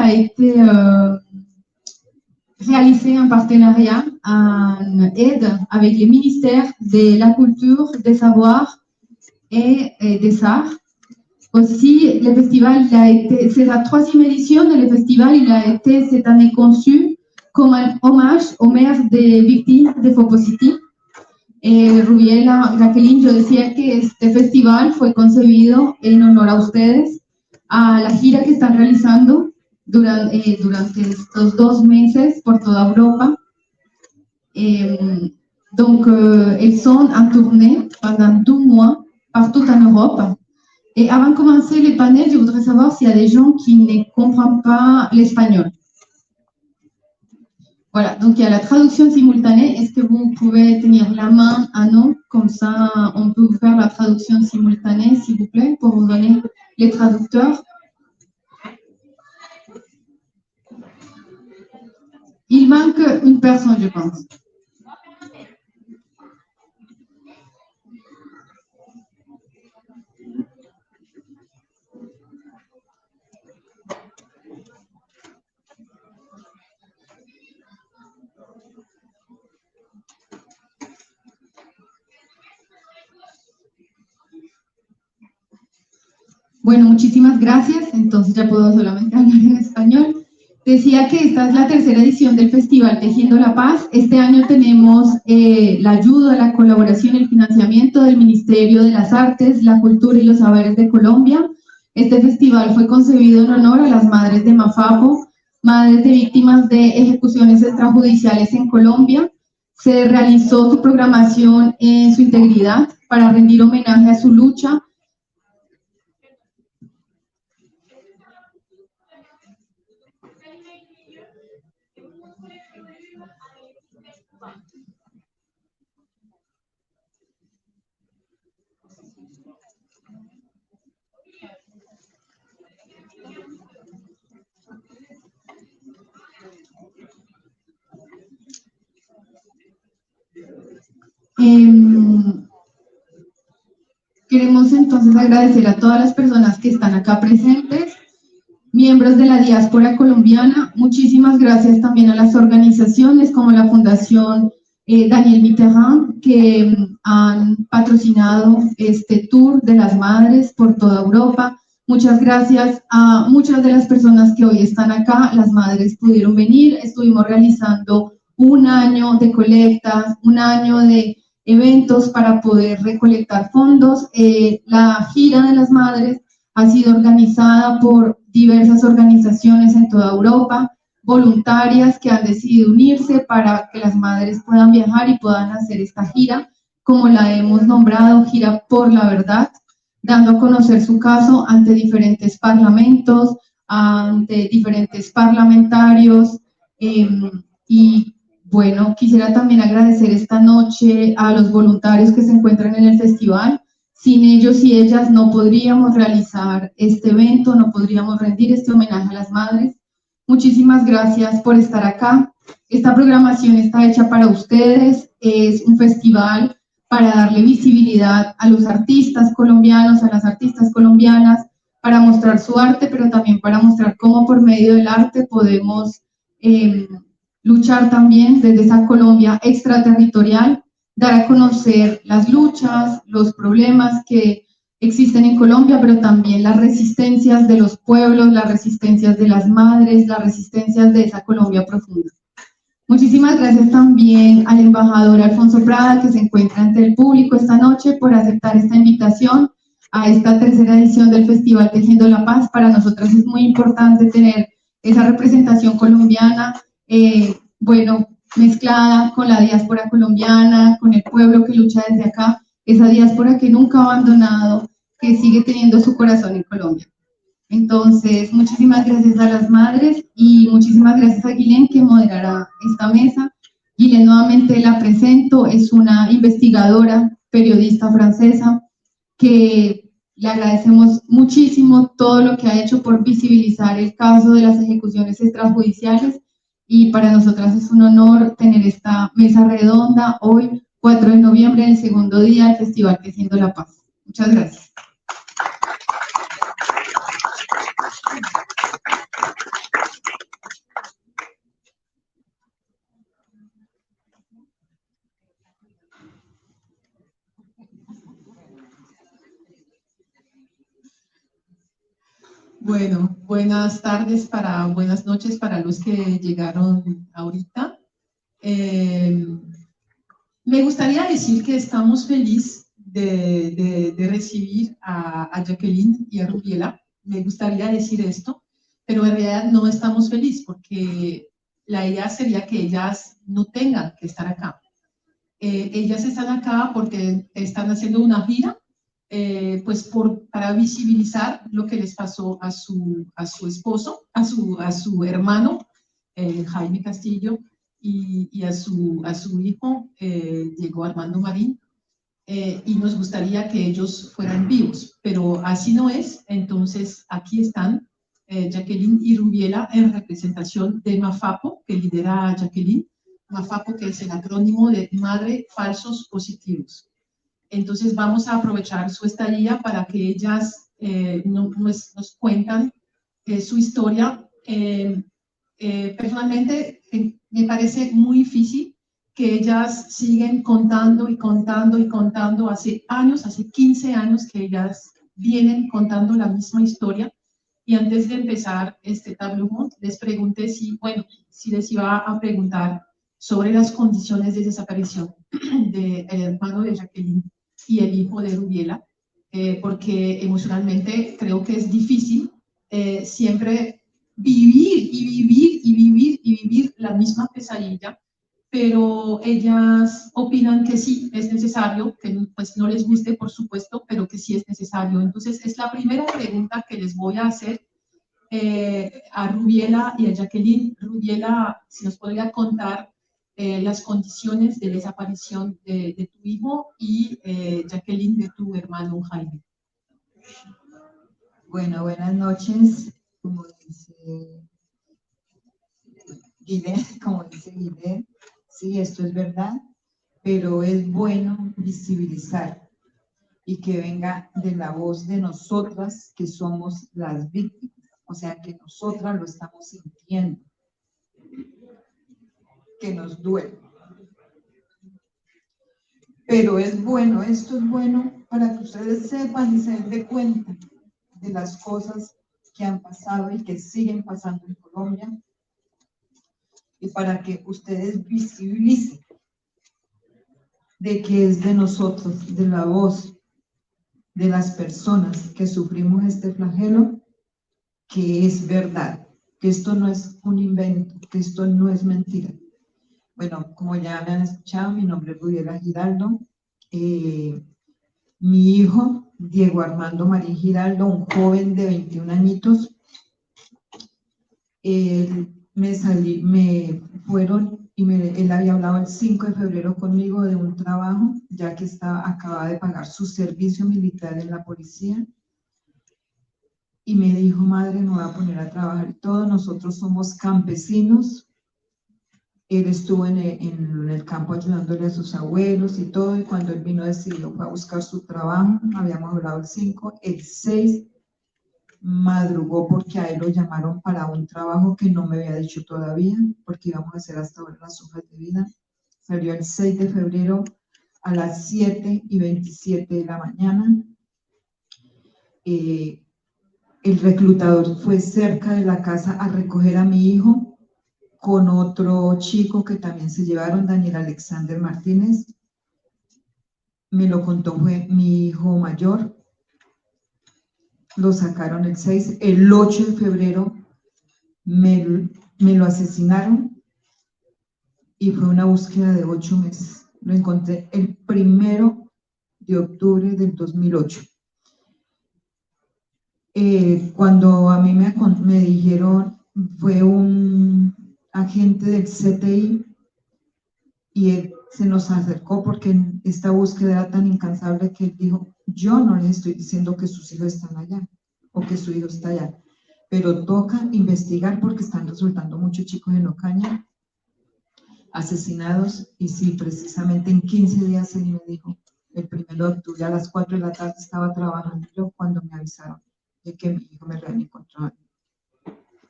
a été réalisé en partenariat, en aide avec le ministère de la Culture, des Savoirs et des Arts. Aussi, le festival c'est la 3e édition et le festival il a été cette année conçu comme un hommage aux mères des victimes de faux positifs. Rubiela, Jacqueline, yo decía que este festival fue concebido en honor a ustedes, a la gira que están realizando durante estos 2 meses por toda Europa. Donc, ils sont en tournée pendant 2 mois partout en Europe. Et avant de commencer le panel, je voudrais savoir s'il y a des gens qui ne comprennent pas l'espagnol. Voilà, donc il y a la traduction simultanée. Est-ce que vous pouvez tenir la main à nous? Comme ça, on peut vous faire la traduction simultanée, s'il vous plaît, pour vous donner les traducteurs. Il manque une personne, je pense. Bueno, muchísimas gracias. Entonces ya puedo solamente hablar en español. Decía que esta es la 3ª edición del Festival Tejiendo la Paz. Este año tenemos la ayuda, la colaboración, el financiamiento del Ministerio de las Artes, la Cultura y los Saberes de Colombia. Este festival fue concebido en honor a las madres de Mafapo, madres de víctimas de ejecuciones extrajudiciales en Colombia. Se realizó su programación en su integridad para rendir homenaje a su lucha. Queremos entonces agradecer a todas las personas que están acá presentes, miembros de la diáspora colombiana. Muchísimas gracias también a las organizaciones como la Fundación Daniel Mitterrand, que han patrocinado este tour de las madres por toda Europa. Muchas gracias a muchas de las personas que hoy están acá. Las madres pudieron venir. Estuvimos realizando un año de colectas, un año de eventos para poder recolectar fondos. La gira de las madres ha sido organizada por diversas organizaciones en toda Europa, voluntarias que han decidido unirse para que las madres puedan viajar y puedan hacer esta gira, como la hemos nombrado, Gira por la Verdad, dando a conocer su caso ante diferentes parlamentos, ante diferentes parlamentarios. Y bueno, quisiera también agradecer esta noche a los voluntarios que se encuentran en el festival. Sin ellos y ellas no podríamos realizar este evento, no podríamos rendir este homenaje a las madres. Muchísimas gracias por estar acá. Esta programación está hecha para ustedes. Es un festival para darle visibilidad a los artistas colombianos, a las artistas colombianas, para mostrar su arte, pero también para mostrar cómo por medio del arte podemos luchar también desde esa Colombia extraterritorial, dar a conocer las luchas, los problemas que existen en Colombia, pero también las resistencias de los pueblos, las resistencias de las madres, las resistencias de esa Colombia profunda. Muchísimas gracias también al embajador Alfonso Prada, que se encuentra entre el público esta noche, por aceptar esta invitación a esta 3ª edición del Festival Tejiendo la Paz. Para nosotras es muy importante tener esa representación colombiana, bueno, mezclada con la diáspora colombiana, con el pueblo que lucha desde acá, esa diáspora que nunca ha abandonado, que sigue teniendo su corazón en Colombia. Entonces, muchísimas gracias a las madres y muchísimas gracias a Guilén, que moderará esta mesa. Guilén, nuevamente la presento, es una investigadora, periodista francesa, que le agradecemos muchísimo todo lo que ha hecho por visibilizar el caso de las ejecuciones extrajudiciales, y para nosotras es un honor tener esta mesa redonda hoy, 4 de noviembre, en el segundo día del Festival Tejiendo la Paz. Muchas gracias. Bueno, buenas noches para los que llegaron ahorita. Me gustaría decir que estamos felices de recibir a Jacqueline y a Rubiela. Me gustaría decir esto, pero en realidad no estamos felices porque la idea sería que ellas no tengan que estar acá. Ellas están acá porque están haciendo una gira, pues para visibilizar lo que les pasó a su esposo, a su hermano, Jaime Castillo, y a su hijo, Diego Armando Marín, y nos gustaría que ellos fueran vivos, pero así no es. Entonces aquí están Jacqueline y Rubiela en representación de MAFAPO, que lidera a Jacqueline. MAFAPO, que es el acrónimo de Madre Falsos Positivos. Entonces vamos a aprovechar su estadía para que ellas nos cuentan su historia. Personalmente me parece muy difícil que ellas siguen contando y contando y contando. Hace años, hace 15 años que ellas vienen contando la misma historia. Y antes de empezar este tableau, les pregunté si les iba a preguntar sobre las condiciones de desaparición del hermano de Jacqueline y el hijo de Rubiela, porque emocionalmente creo que es difícil siempre vivir y vivir y vivir y vivir la misma pesadilla, pero ellas opinan que sí es necesario, que pues no les guste por supuesto, pero que sí es necesario. Entonces es la primera pregunta que les voy a hacer a Rubiela y a Jacqueline. Rubiela, si nos podría contar las condiciones de desaparición de tu hijo, y Jacqueline, de tu hermano Jaime. Bueno, buenas noches. Como dice Guilherme, sí, esto es verdad, pero es bueno visibilizar y que venga de la voz de nosotras que somos las víctimas, o sea, que nosotras lo estamos sintiendo, que nos duele. Pero es bueno, esto es bueno para que ustedes sepan y se den de cuenta de las cosas que han pasado y que siguen pasando en Colombia, y para que ustedes visibilicen de que es de nosotros, de la voz de las personas que sufrimos este flagelo, que es verdad, que esto no es un invento, que esto no es mentira. Bueno, como ya me han escuchado, mi nombre es Rubiela Giraldo. Mi hijo, Diego Armando Marín Giraldo, un joven de 21 añitos, me fueron y él había hablado el 5 de febrero conmigo de un trabajo, ya que acababa de pagar su servicio militar en la policía, y me dijo: madre, me voy a poner a trabajar. Todos nosotros somos campesinos. Él estuvo en el campo ayudándole a sus abuelos y todo, y cuando él vino decidió, fue a buscar su trabajo. Habíamos hablado el 5, el 6 madrugó porque a él lo llamaron para un trabajo que no me había dicho todavía, porque íbamos a hacer hasta ahora las hojas de vida. Salió el 6 de febrero a las 7:27 de la mañana. El reclutador fue cerca de la casa a recoger a mi hijo con otro chico que también se llevaron, Daniel Alexander Martínez. Me lo contó, fue mi hijo mayor. Lo sacaron el 6, el 8 de febrero me lo asesinaron, y fue una búsqueda de 8 meses. Lo encontré el 1 de octubre del 2008. Cuando a mí me dijeron, fue un agente del CTI, y él se nos acercó porque esta búsqueda era tan incansable que él dijo: yo no les estoy diciendo que sus hijos están allá o que su hijo está allá, pero toca investigar porque están resultando muchos chicos en Ocaña asesinados. Y sí, precisamente en 15 días él me dijo, el 1 de octubre a las 4 de la tarde estaba trabajando yo cuando me avisaron de que mi hijo me habían encontrado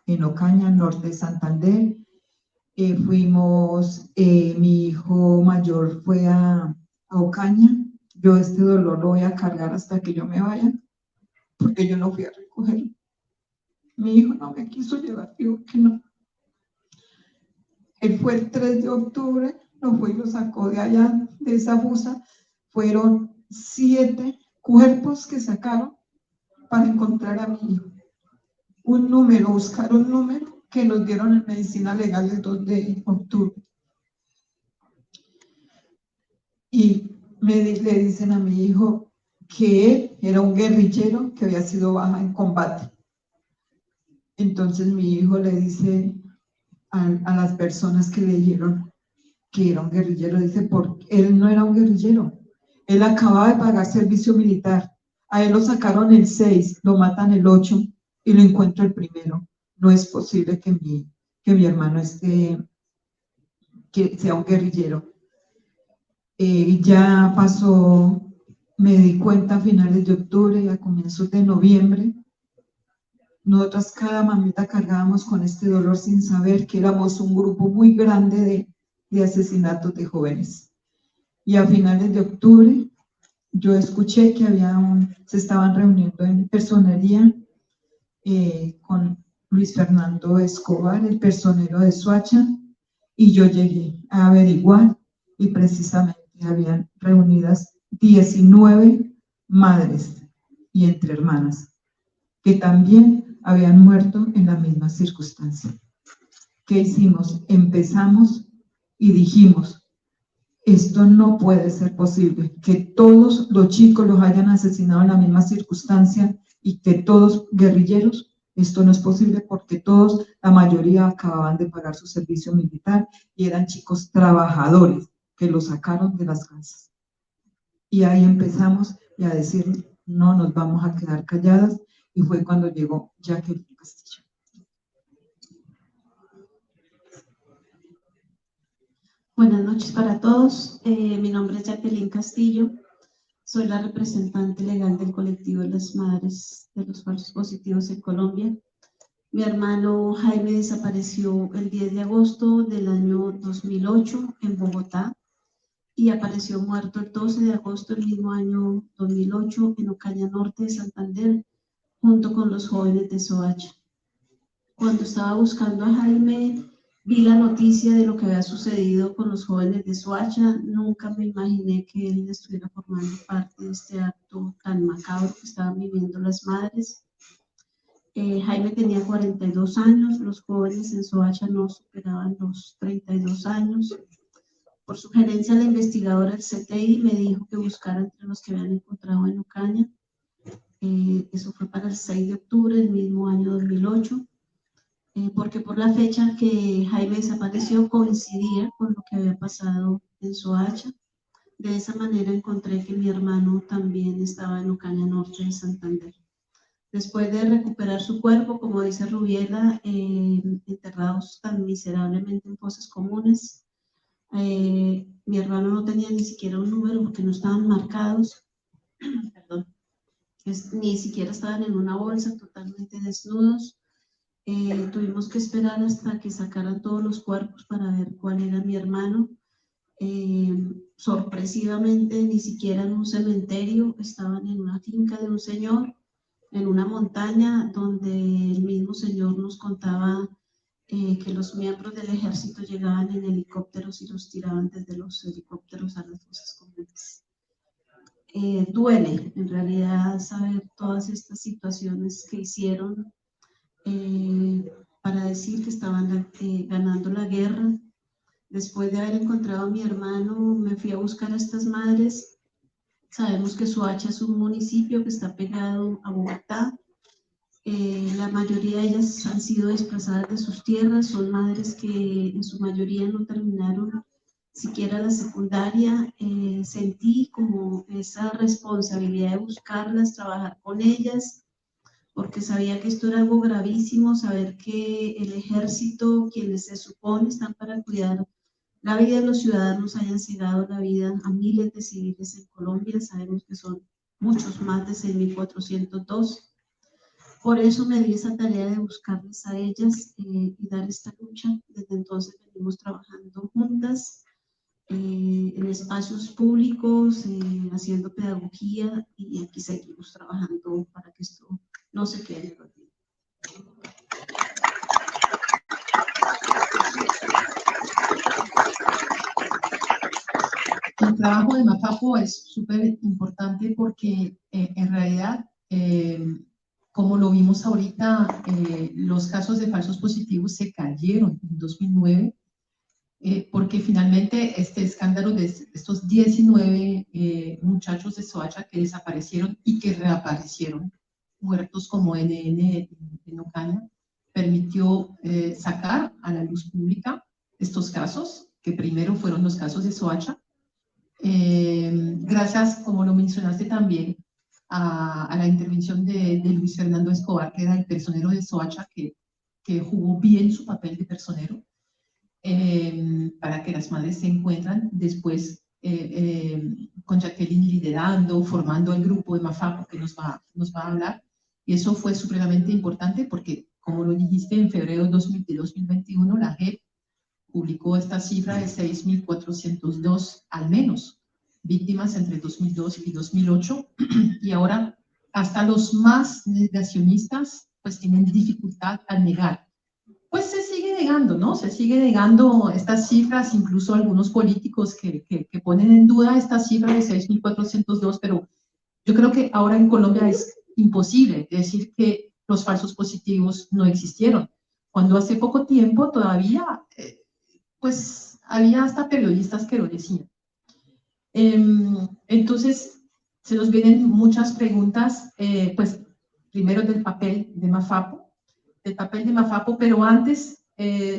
en Ocaña, norte de Santander. Mi hijo mayor fue a Ocaña. Yo este dolor lo voy a cargar hasta que yo me vaya, porque yo no fui a recogerlo. Mi hijo no me quiso llevar, dijo que no. Él fue el 3 de octubre, lo fue y lo sacó de allá, de esa fosa. Fueron 7 cuerpos que sacaron para encontrar a mi hijo. Un número, buscar un número que nos dieron en medicina legal el 2 de octubre. Y le dicen a mi hijo que él era un guerrillero que había sido baja en combate. Entonces mi hijo le dice a las personas que le dijeron que era un guerrillero, dice, porque él no era un guerrillero, él acababa de pagar servicio militar, a él lo sacaron el 6, lo matan el 8 y lo encuentro el 1. No es posible que mi hermano que sea un guerrillero. Ya pasó, me di cuenta a finales de octubre y a comienzos de noviembre. Nosotras cada mamita cargábamos con este dolor sin saber que éramos un grupo muy grande de asesinatos de jóvenes. Y a finales de octubre yo escuché que se estaban reuniendo en personería con Luis Fernando Escobar, el personero de Soacha, y yo llegué a averiguar y precisamente habían reunidas 19 madres y entre hermanas que también habían muerto en la misma circunstancia. ¿Qué hicimos? Empezamos y dijimos, esto no puede ser posible, que todos los chicos los hayan asesinado en la misma circunstancia y que todos guerrilleros. Esto no es posible porque todos, la mayoría acababan de pagar su servicio militar y eran chicos trabajadores que los sacaron de las casas. Y ahí empezamos a decir, no nos vamos a quedar calladas, y fue cuando llegó Jacqueline Castillo. Buenas noches para todos. Mi nombre es Jacqueline Castillo. Soy la representante legal del colectivo de las madres de los falsos positivos en Colombia. Mi hermano Jaime desapareció el 10 de agosto del año 2008 en Bogotá y apareció muerto el 12 de agosto del mismo año 2008 en Ocaña Norte de Santander, junto con los jóvenes de Soacha. Cuando estaba buscando a Jaime, vi la noticia de lo que había sucedido con los jóvenes de Soacha. Nunca me imaginé que él estuviera formando parte de este acto tan macabro que estaban viviendo las madres. Jaime tenía 42 años, los jóvenes en Soacha no superaban los 32 años. Por sugerencia de la investigadora del CTI me dijo que buscara entre los que habían encontrado en Ocaña. Eso fue para el 6 de octubre del mismo año 2008. Porque por la fecha que Jaime desapareció coincidía con lo que había pasado en Soacha. De esa manera encontré que mi hermano también estaba en Ocaña Norte de Santander. Después de recuperar su cuerpo, como dice Rubiela, enterrados tan miserablemente en fosas comunes, mi hermano no tenía ni siquiera un número porque no estaban marcados, perdón, ni siquiera estaban en una bolsa, totalmente desnudos. Tuvimos que esperar hasta que sacaran todos los cuerpos para ver cuál era mi hermano. Sorpresivamente, ni siquiera en un cementerio, estaban en una finca de un señor, en una montaña, donde el mismo señor nos contaba que los miembros del ejército llegaban en helicópteros y los tiraban desde los helicópteros a las fosas comunes. Duele, en realidad, saber todas estas situaciones que hicieron para decir que estaban ganando la guerra. Después de haber encontrado a mi hermano, me fui a buscar a estas madres. Sabemos que Soacha es un municipio que está pegado a Bogotá. La mayoría de ellas han sido desplazadas de sus tierras, son madres que en su mayoría no terminaron siquiera la secundaria. Sentí como esa responsabilidad de buscarlas, trabajar con ellas, porque sabía que esto era algo gravísimo, saber que el ejército, quienes se supone están para cuidar la vida de los ciudadanos, hayan cegado la vida a miles de civiles en Colombia. Sabemos que son muchos más de 6.402. Por eso me di esa tarea de buscarles a ellas y dar esta lucha. Desde entonces venimos trabajando juntas en espacios públicos, haciendo pedagogía, y aquí seguimos trabajando para que esto no se quede en el olvido. El trabajo de Mafapo es súper importante porque en realidad, como lo vimos ahorita, los casos de falsos positivos se cayeron en 2009, porque finalmente este escándalo de estos 19 muchachos de Soacha que desaparecieron y que reaparecieron muertos como NN en Ocaña, permitió sacar a la luz pública estos casos, que primero fueron los casos de Soacha. Gracias, como lo mencionaste también, a la intervención de Luis Fernando Escobar, que era el personero de Soacha, que jugó bien su papel de personero, para que las madres se encuentran. Después, con Jacqueline liderando, formando el grupo de Mafapo que nos va a hablar. Y eso fue supremamente importante porque, como lo dijiste, en febrero de 2021, la JEP publicó esta cifra de 6.402 al menos víctimas entre 2002 y 2008, y ahora hasta los más negacionistas pues tienen dificultad al negar. Pues se sigue negando, ¿no? Se sigue negando estas cifras, incluso algunos políticos que ponen en duda esta cifra de 6.402, pero yo creo que ahora en Colombia es imposible decir que los falsos positivos no existieron, cuando hace poco tiempo todavía pues había hasta periodistas que lo decían. Entonces, se nos vienen muchas preguntas, pues primero del papel de Mafapo, pero antes,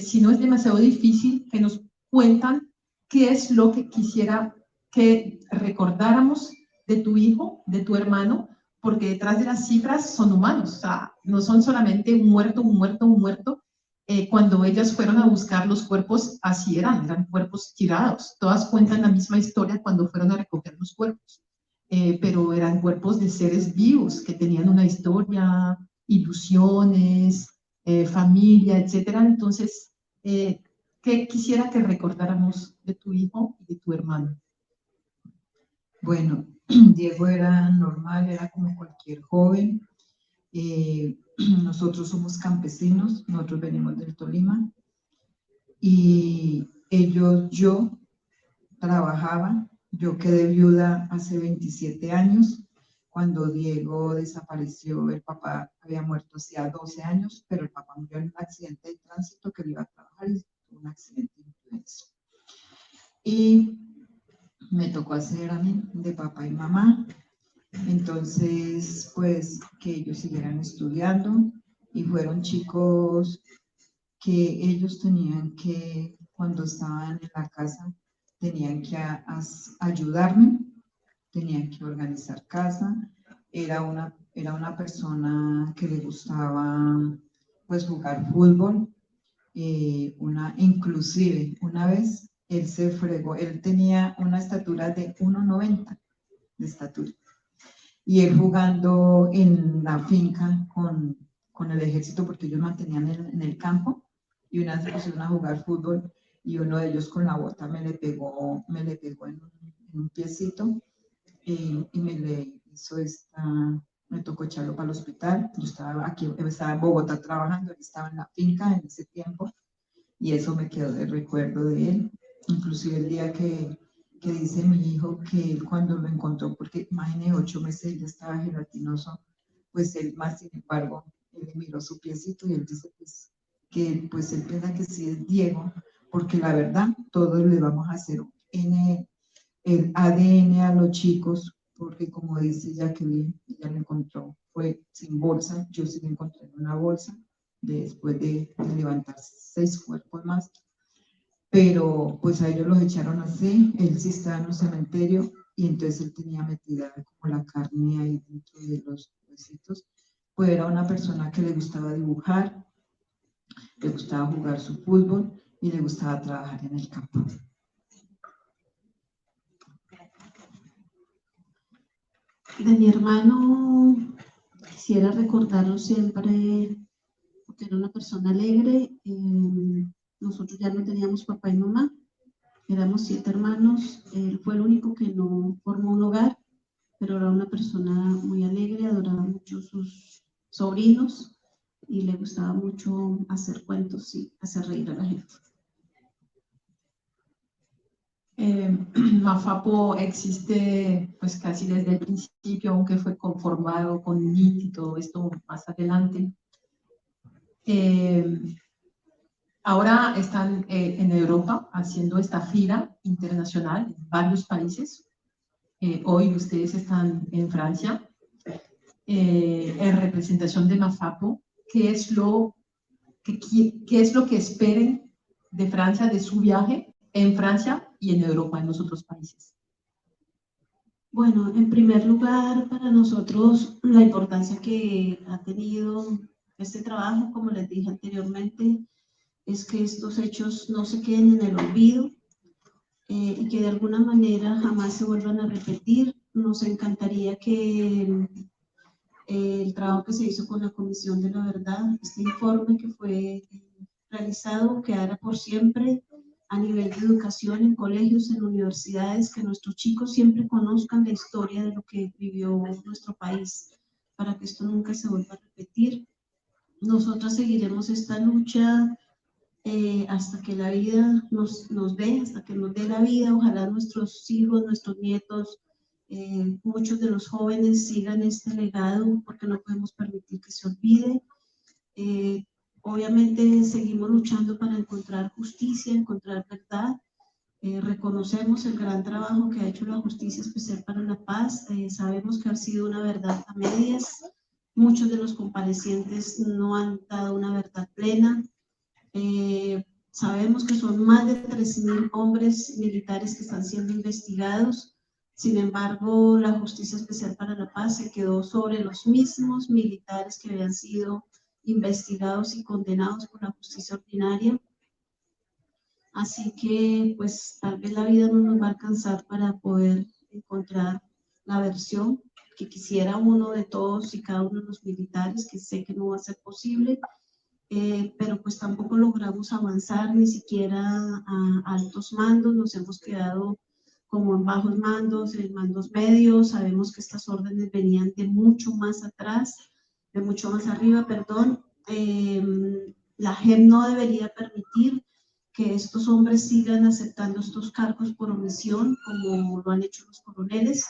si no es demasiado difícil, que nos cuentan qué es lo que quisiera que recordáramos de tu hijo, de tu hermano, porque detrás de las cifras son humanos, o sea, no son solamente un muerto. Cuando ellas fueron a buscar los cuerpos, así eran cuerpos tirados. Todas cuentan la misma historia cuando fueron a recoger los cuerpos, pero eran cuerpos de seres vivos que tenían una historia, ilusiones, familia, etcétera. Entonces, ¿qué quisiera que recordáramos de tu hijo y de tu hermano? Bueno, Diego era normal, era como cualquier joven. Nosotros somos campesinos, nosotros venimos del Tolima, y yo trabajaba, yo quedé viuda hace 27 años. Cuando Diego desapareció, el papá había muerto hacía 12 años, pero el papá murió en un accidente de tránsito, que él iba a trabajar y tuvo un accidente de influenza. Y me tocó hacer a mí de papá y mamá. Entonces, pues, que ellos siguieran estudiando, y fueron chicos que ellos tenían que, cuando estaban en la casa, tenían que ayudarme, tenían que organizar casa. Era una persona que le gustaba, pues, jugar fútbol. Inclusive, una vez, él se fregó, él tenía una estatura de 1,90 de estatura. Y él jugando en la finca con el ejército, porque ellos mantenían en el campo, y una vez se pusieron a jugar fútbol, y uno de ellos con la bota me le pegó en un piecito, y me tocó echarlo para el hospital. Yo estaba en Bogotá trabajando, él estaba en la finca en ese tiempo, y eso me quedó de recuerdo de él. Inclusive el día que dice mi hijo que él, cuando lo encontró, porque imagínese, 8 meses ya estaba gelatinoso, pues él, más sin embargo, él le miró su piecito y él dice pues que pues él piensa que sí es Diego, porque la verdad todos le vamos a hacer el ADN a los chicos, porque como dice Jacqueline, ella lo encontró, fue sin bolsa, yo sí lo encontré en una bolsa, después de levantar 6 cuerpos más. Pero pues a ellos los echaron así, él sí estaba en un cementerio, y entonces él tenía metida como la carne ahí dentro de los huesitos. Pues era una persona que le gustaba dibujar, le gustaba jugar su fútbol y le gustaba trabajar en el campo. De mi hermano, quisiera recordarlo siempre porque era una persona alegre. Nosotros ya no teníamos papá y mamá, éramos 7 hermanos. Él fue el único que no formó un hogar, pero era una persona muy alegre, adoraba mucho a sus sobrinos. y le gustaba mucho hacer cuentos y hacer reír a la gente. Mafapo existe pues casi desde el principio, aunque fue conformado con NIT y todo esto más adelante. Ahora están en Europa haciendo esta gira internacional en varios países. Hoy ustedes están en Francia en representación de Mafapo. ¿Qué es lo que esperen de Francia, de su viaje en Francia y en Europa, en los otros países? Bueno, en primer lugar, para nosotros la importancia que ha tenido este trabajo, como les dije anteriormente, es que estos hechos no se queden en el olvido y que de alguna manera jamás se vuelvan a repetir. Nos encantaría que el trabajo que se hizo con la Comisión de la Verdad, este informe que fue realizado, quedara por siempre a nivel de educación en colegios, en universidades, que nuestros chicos siempre conozcan la historia de lo que vivió nuestro país, para que esto nunca se vuelva a repetir. Nosotras seguiremos esta lucha hasta que la vida nos dé, hasta que nos dé la vida. Ojalá nuestros hijos, nuestros nietos, muchos de los jóvenes sigan este legado, porque no podemos permitir que se olvide. Obviamente seguimos luchando para encontrar justicia, encontrar verdad. Reconocemos el gran trabajo que ha hecho la Justicia Especial para la Paz. Sabemos que ha sido una verdad a medias. Muchos de los comparecientes no han dado una verdad plena. Sabemos que son más de 3.000 hombres militares que están siendo investigados. Sin embargo, la Justicia Especial para la Paz se quedó sobre los mismos militares que habían sido investigados y condenados por la justicia ordinaria. Así que, pues, tal vez la vida no nos va a alcanzar para poder encontrar la versión que quisiera uno de todos y cada uno de los militares, que sé que no va a ser posible, pero pues tampoco logramos avanzar ni siquiera a altos mandos. Nos hemos quedado como en bajos mandos, en mandos medios. Sabemos que estas órdenes venían de mucho más atrás, de mucho más arriba, perdón. La JEP no debería permitir que estos hombres sigan aceptando estos cargos por omisión, como lo han hecho los coroneles,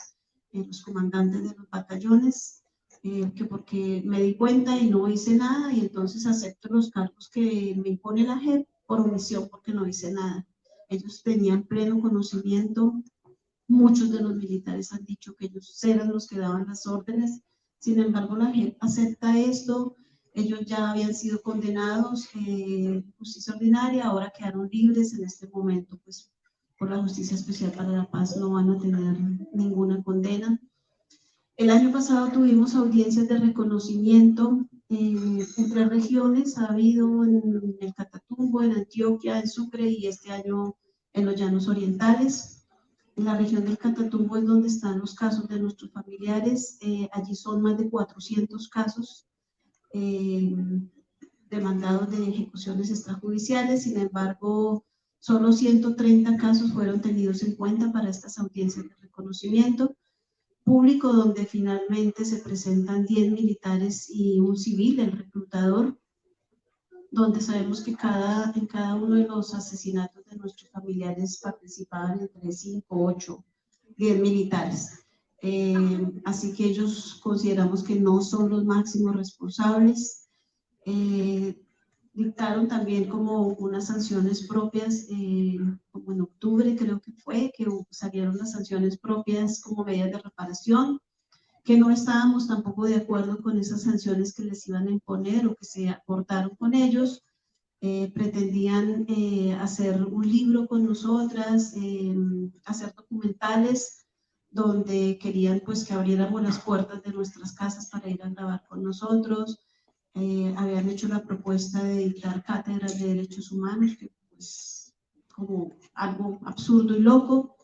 los comandantes de los batallones, que porque me di cuenta y no hice nada, y entonces acepto los cargos que me impone la JEP por omisión porque no hice nada. Ellos tenían pleno conocimiento. Muchos de los militares han dicho que ellos eran los que daban las órdenes. Sin embargo, la JEP acepta esto. Ellos ya habían sido condenados, justicia ordinaria, ahora quedaron libres. En este momento, pues, por la Justicia Especial para la Paz no van a tener ninguna condena. El año pasado tuvimos audiencias de reconocimiento en 3 regiones. Ha habido en el Catatumbo, en Antioquia, en Sucre, y este año en los Llanos Orientales. En la región del Catatumbo es donde están los casos de nuestros familiares. Allí son más de 400 casos demandados de ejecuciones extrajudiciales. Sin embargo, solo 130 casos fueron tenidos en cuenta para estas audiencias de reconocimiento público, donde finalmente se presentan 10 militares y un civil, el reclutador, donde sabemos que en cada uno de los asesinatos de nuestros familiares participaban entre 5, 8, 10 militares. Así que ellos consideramos que no son los máximos responsables. Dictaron también como unas sanciones propias, como en octubre creo que fue, que salieron las sanciones propias como medidas de reparación, que no estábamos tampoco de acuerdo con esas sanciones que les iban a imponer o que se acordaron con ellos. Pretendían hacer un libro con nosotras, hacer documentales, donde querían pues que abriéramos las puertas de nuestras casas para ir a grabar con nosotros. Habían hecho la propuesta de dictar cátedras de derechos humanos, que pues como algo absurdo y loco.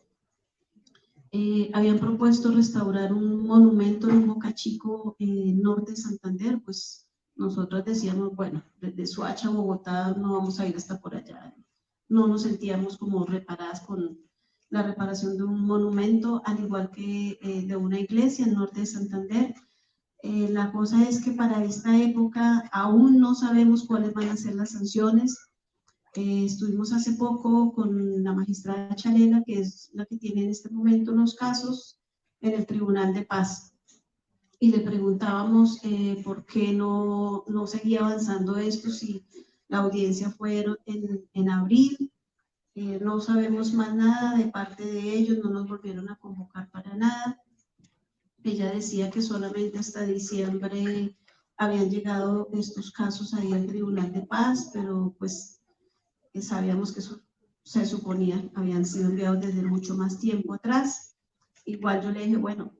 Habían propuesto restaurar un monumento en Boca Chico, norte de Santander. Pues nosotros decíamos, bueno, desde Soacha a Bogotá no vamos a ir hasta por allá. No nos sentíamos como reparadas con la reparación de un monumento, al igual que de una iglesia en norte de Santander. La cosa es que para esta época aún no sabemos cuáles van a ser las sanciones. Estuvimos hace poco con la magistrada Chalela, que es la que tiene en este momento los casos en el Tribunal de Paz, y le preguntábamos por qué no seguía avanzando esto si la audiencia fue en abril. No sabemos más nada de parte de ellos, no nos volvieron a convocar para nada. Ella decía que solamente hasta diciembre habían llegado estos casos ahí al Tribunal de Paz, pero pues sabíamos que eso se suponía habían sido enviados desde mucho más tiempo atrás. Igual yo le dije, bueno,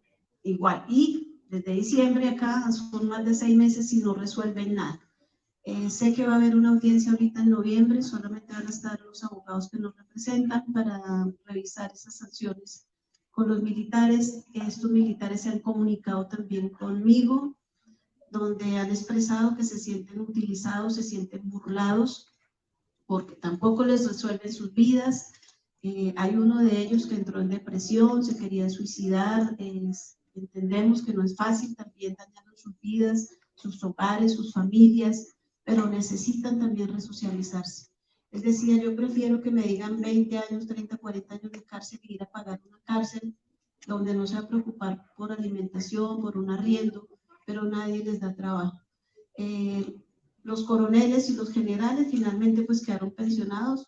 igual, y desde diciembre acá son más de 6 meses y no resuelven nada. Sé que va a haber una audiencia ahorita en noviembre, solamente van a estar los abogados que nos representan para revisar esas sanciones con los militares. Estos militares se han comunicado también conmigo, donde han expresado que se sienten utilizados, se sienten burlados, porque tampoco les resuelven sus vidas. Hay uno de ellos que entró en depresión, se quería suicidar. Entendemos que no es fácil, también dañaron sus vidas, sus hogares, sus familias, pero necesitan también resocializarse. Es decir, yo prefiero que me digan 20 años, 30, 40 años de cárcel y ir a pagar una cárcel donde no se va a preocupar por alimentación, por un arriendo, pero nadie les da trabajo. Los coroneles y los generales finalmente pues quedaron pensionados,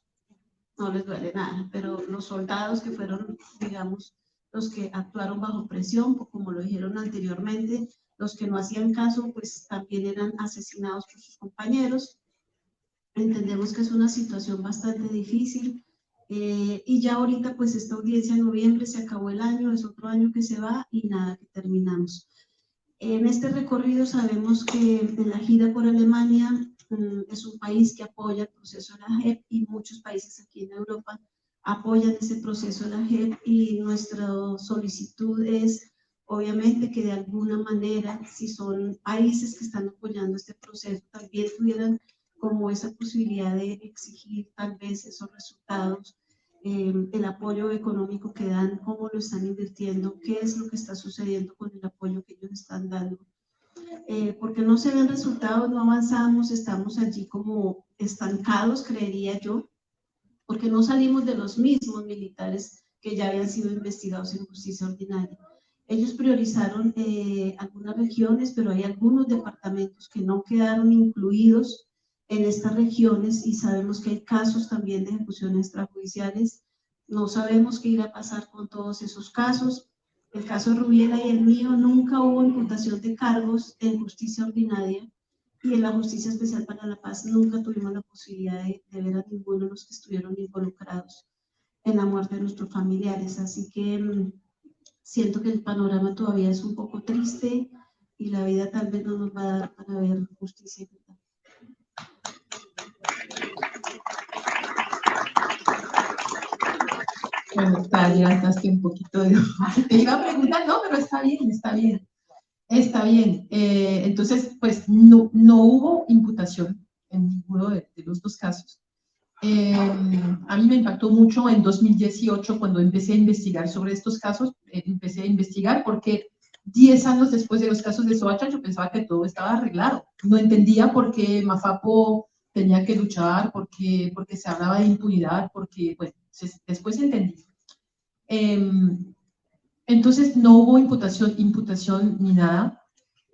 no les duele nada, pero los soldados que fueron, digamos, los que actuaron bajo presión, como lo dijeron anteriormente, los que no hacían caso, pues también eran asesinados por sus compañeros. Entendemos que es una situación bastante difícil, y ya ahorita pues esta audiencia en noviembre se acabó el año, es otro año que se va y nada, que terminamos. En este recorrido sabemos que la gira por Alemania es un país que apoya el proceso de la JEP y muchos países aquí en Europa apoyan ese proceso de la JEP, y nuestra solicitud es obviamente que de alguna manera, si son países que están apoyando este proceso, también tuvieran como esa posibilidad de exigir tal vez esos resultados, el apoyo económico que dan, cómo lo están invirtiendo, qué es lo que está sucediendo con el apoyo que ellos están dando. Porque no se ven resultados, no avanzamos, estamos allí como estancados, creería yo, porque no salimos de los mismos militares que ya habían sido investigados en justicia ordinaria. Ellos priorizaron algunas regiones, pero hay algunos departamentos que no quedaron incluidos en estas regiones, y sabemos que hay casos también de ejecuciones extrajudiciales. No sabemos qué irá a pasar con todos esos casos. El caso de Rubiela y el mío, nunca hubo imputación de cargos en justicia ordinaria, y en la Justicia Especial para la Paz nunca tuvimos la posibilidad de ver a ninguno de los que estuvieron involucrados en la muerte de nuestros familiares. Así que siento que el panorama todavía es un poco triste y la vida tal vez no nos va a dar para ver justicia. Bueno, está, levantaste un poquito de... Te iba a preguntar, no, pero está bien, está bien. Está bien. Entonces, pues no hubo imputación en ninguno de los dos casos. A mí me impactó mucho en 2018 cuando empecé a investigar sobre estos casos. Empecé a investigar porque 10 años después de los casos de Soacha yo pensaba que todo estaba arreglado. No entendía por qué Mafapo tenía que luchar, porque se hablaba de impunidad, porque pues después entendí. Entonces no hubo imputación ni nada.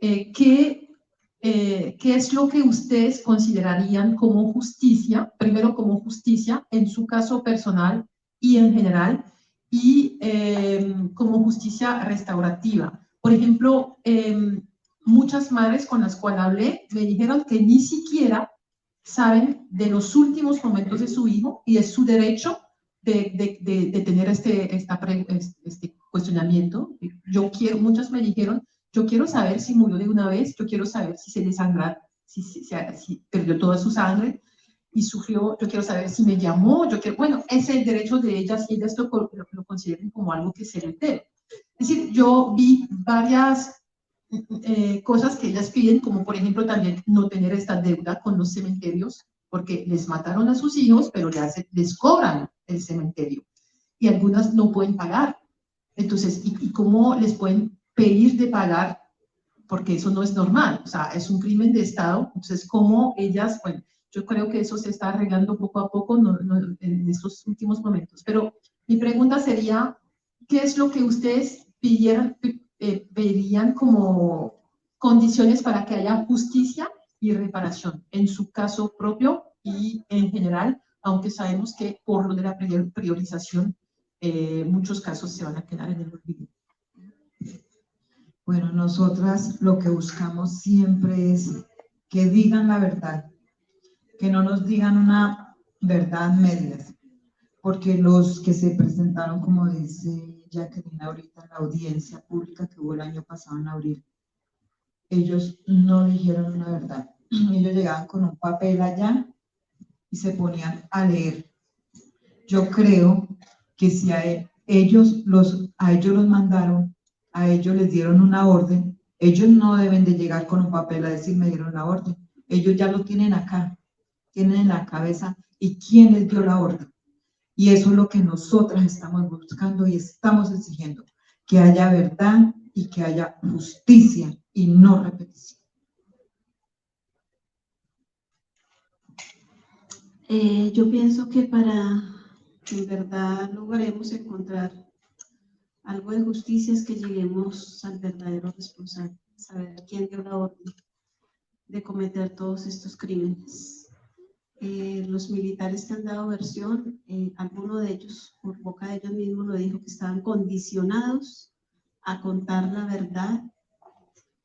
¿Qué es lo que ustedes considerarían como justicia, primero como justicia en su caso personal y en general, y como justicia restaurativa? Por ejemplo, muchas madres con las cuales hablé me dijeron que ni siquiera saben de los últimos momentos de su hijo y es su derecho de tener este cuestionamiento. Muchas me dijeron, yo quiero saber si murió de una vez, yo quiero saber si se desangró, si perdió toda su sangre y sufrió, yo quiero saber si me llamó, bueno, es el derecho de ellas y ellas lo consideran como algo que se reitera. Es decir, yo vi varias cosas que ellas piden, como por ejemplo también no tener esta deuda con los cementerios, porque les mataron a sus hijos, pero ya les cobran el cementerio y algunas no pueden pagar. Entonces, ¿y cómo les pueden pedir de pagar porque eso no es normal, o sea, es un crimen de Estado. Entonces, ¿cómo ellas? Bueno, yo creo que eso se está arreglando poco a poco en estos últimos momentos. Pero mi pregunta sería, ¿qué es lo que ustedes pedirían como condiciones para que haya justicia y reparación en su caso propio y en general, aunque sabemos que por lo de la priorización, muchos casos se van a quedar en el olvido? Bueno, nosotras lo que buscamos siempre es que digan la verdad, que no nos digan una verdad medias, porque los que se presentaron, como dice Jacqueline ahorita, en la audiencia pública que hubo el año pasado en abril, ellos no dijeron una verdad. Ellos llegaban con un papel allá y se ponían a leer. Yo creo que si a ellos los mandaron, a ellos les dieron una orden, ellos no deben de llegar con un papel a decir me dieron la orden. Ellos ya lo tienen acá, tienen en la cabeza y quién les dio la orden. Y eso es lo que nosotras estamos buscando y estamos exigiendo, que haya verdad y que haya justicia y no repetición. Yo pienso que para que en verdad logremos encontrar algo de justicia es que lleguemos al verdadero responsable, saber quién dio la orden de cometer todos estos crímenes. Los militares que han dado versión, alguno de ellos, por boca de ellos mismos, lo dijo, que estaban condicionados a contar la verdad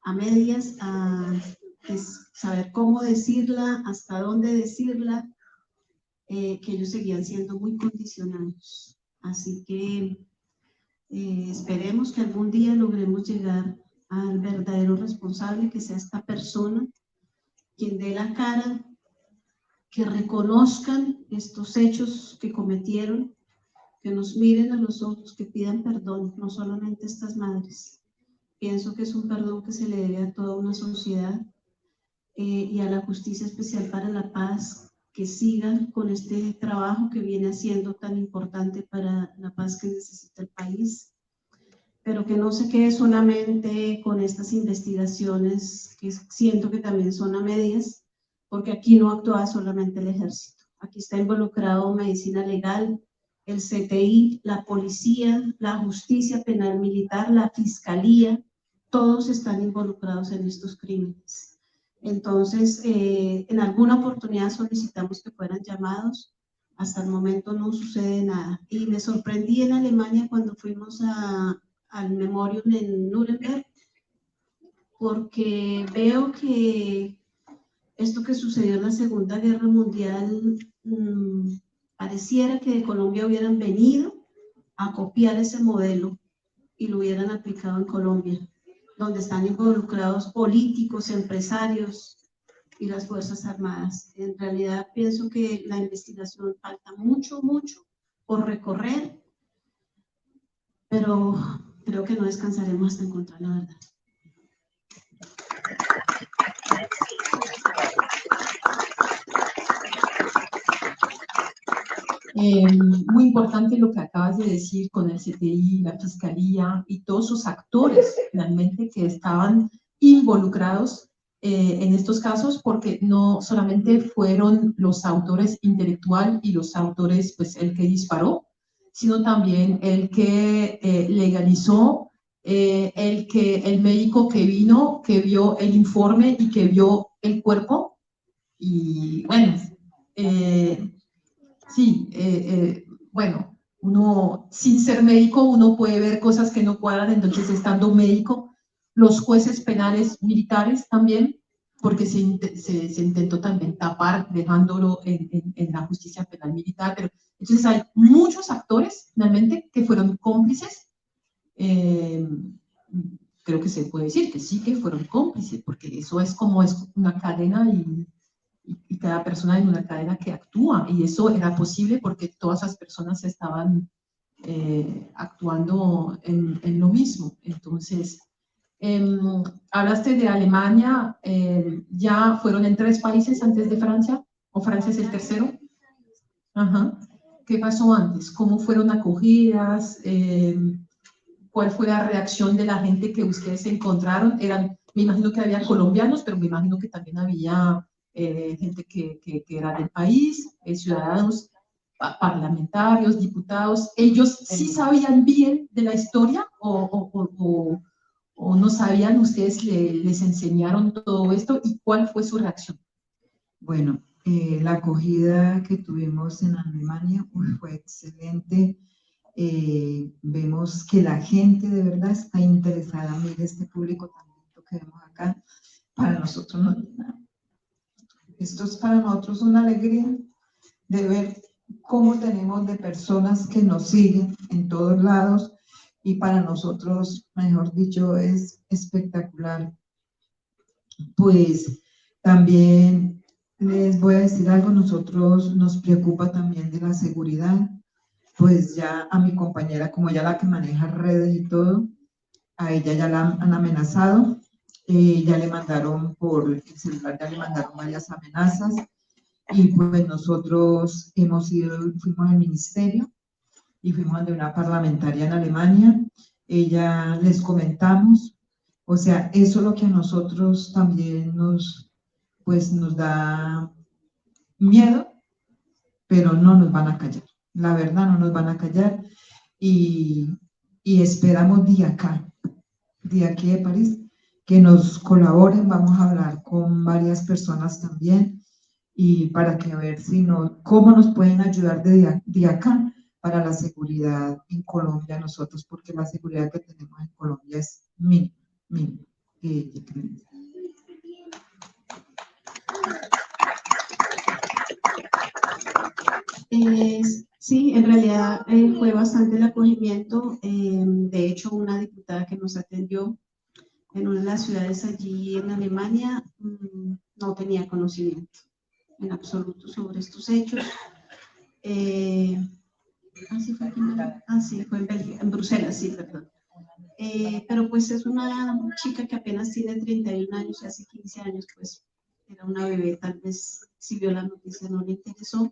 a medias, a saber cómo decirla, hasta dónde decirla, que ellos seguían siendo muy condicionados. Así que esperemos que algún día logremos llegar al verdadero responsable, que sea esta persona quien dé la cara, que reconozcan estos hechos que cometieron, que nos miren a los ojos, que pidan perdón, no solamente estas madres. Pienso que es un perdón que se le debe a toda una sociedad y a la Justicia Especial para la Paz, que sigan con este trabajo que viene haciendo tan importante para la paz que necesita el país, pero que no se quede solamente con estas investigaciones que siento que también son a medias, porque aquí no actúa solamente el ejército, aquí está involucrado medicina legal, el CTI, la policía, la justicia penal militar, la fiscalía, todos están involucrados en estos crímenes. Entonces, en alguna oportunidad solicitamos que fueran llamados, hasta el momento no sucede nada. Y me sorprendí en Alemania cuando fuimos al Memorium en Nuremberg, porque veo que esto que sucedió en la Segunda Guerra Mundial, pareciera que de Colombia hubieran venido a copiar ese modelo y lo hubieran aplicado en Colombia, donde están involucrados políticos, empresarios y las Fuerzas Armadas. En realidad pienso que la investigación falta mucho por recorrer, pero creo que no descansaremos hasta encontrar la verdad. Muy importante lo que acabas de decir con el CTI, la Fiscalía y todos sus actores finalmente que estaban involucrados en estos casos, porque no solamente fueron los autores intelectual y los autores, pues el que disparó, sino también el que legalizó, el médico que vino, que vio el informe y que vio el cuerpo. Y bueno, sí, bueno, uno sin ser médico, uno puede ver cosas que no cuadran, entonces estando médico, los jueces penales militares también, porque se intentó también tapar dejándolo en la justicia penal militar, pero entonces hay muchos actores finalmente que fueron cómplices. Creo que se puede decir que sí que fueron cómplices, porque eso es como es una cadena y cada persona en una cadena que actúa, y eso era posible porque todas esas personas estaban actuando en lo mismo. Entonces, hablaste de Alemania, ¿ya fueron en 3 países antes de Francia? ¿O Francia es el tercero? Ajá. ¿Qué pasó antes? ¿Cómo fueron acogidas? ¿Cuál fue la reacción de la gente que ustedes encontraron? ¿Eran Me imagino que había colombianos, pero me imagino que también había gente que era del país, ciudadanos, parlamentarios, diputados. ¿Ellos sí sabían bien de la historia o no sabían? ¿Ustedes les enseñaron todo esto? ¿Y cuál fue su reacción? Bueno, la acogida que tuvimos en Alemania fue excelente. Vemos que la gente de verdad está interesada. Mire, este público tan lindo que vemos acá, para nosotros no es nada. Esto es para nosotros una alegría de ver cómo tenemos de personas que nos siguen en todos lados, y para nosotros, mejor dicho, es espectacular. Pues también les voy a decir algo, nosotros nos preocupa también de la seguridad. Pues ya a mi compañera, como ella la que maneja redes y todo, a ella ya la han amenazado, ya le mandaron por el celular, ya le mandaron varias amenazas, y pues nosotros fuimos al ministerio y fuimos de una parlamentaria en Alemania, ella les comentamos, o sea, eso es lo que a nosotros también nos da miedo, pero no nos van a callar. La verdad, no nos van a callar, y esperamos de aquí de París, que nos colaboren. Vamos a hablar con varias personas también, y para que ver cómo nos pueden ayudar de acá para la seguridad en Colombia nosotros, porque la seguridad que tenemos en Colombia es mínima. Sí, en realidad fue bastante el acogimiento. De hecho, una diputada que nos atendió en una de las ciudades allí en Alemania no tenía conocimiento en absoluto sobre estos hechos. Fue en Bélgica, en Bruselas, sí, perdón. Pero pues es una chica que apenas tiene 31 años, hace 15 años, pues era una bebé, tal vez si vio la noticia no le interesó,